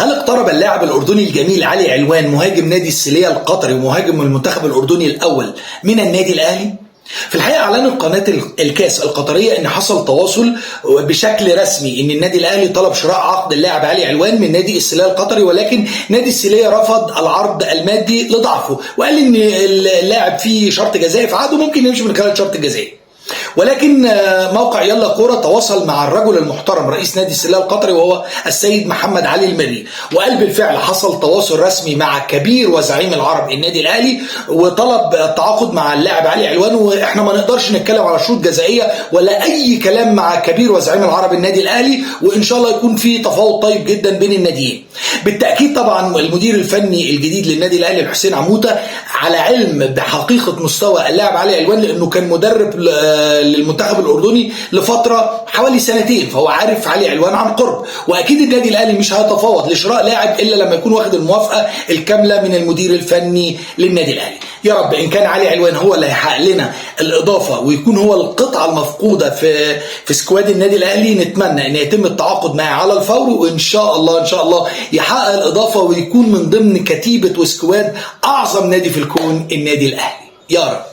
هل اقترب اللاعب الأردني الجميل علي علوان مهاجم نادي السيلية القطري ومهاجم المنتخب الأردني الأول من النادي الأهلي؟ في الحقيقة أعلنت قناة الكاس القطرية أن حصل تواصل بشكل رسمي أن النادي الأهلي طلب شراء عقد اللاعب علي علوان من نادي السيلية القطري، ولكن نادي السيلية رفض العرض المادي لضعفه وقال أن اللاعب فيه شرط جزائي في عقده ممكن يمشي من خلال شرط جزائي. ولكن موقع يلا كورة تواصل مع الرجل المحترم رئيس نادي السيلية القطري وهو السيد محمد علي المري، وقال بالفعل حصل تواصل رسمي مع كبير وزعيم العرب النادي الاهلي وطلب التعاقد مع اللاعب علي علوان، واحنا ما نقدرش نتكلم على شروط جزائيه ولا اي كلام مع كبير وزعيم العرب النادي الاهلي، وان شاء الله يكون في تفاوض طيب جدا بين الناديين. بالتاكيد طبعا المدير الفني الجديد للنادي الاهلي الحسين عموته على علم بحقيقه مستوى اللاعب علي علوان، لانه كان مدرب للمنتخب الاردني لفتره حوالي سنتين، فهو عارف علي علوان عن قرب، واكيد النادي الاهلي مش هيتفاوض لشراء لاعب الا لما يكون واخد الموافقه الكامله من المدير الفني للنادي الاهلي. يا رب ان كان علي علوان هو اللي هيحقق لنا الاضافه ويكون هو القطعه المفقوده في سكواد النادي الاهلي، نتمنى ان يتم التعاقد معاه على الفور، وان شاء الله يحقق الاضافه ويكون من ضمن كتيبه وسكواد اعظم نادي في الكون النادي الاهلي. يا رب.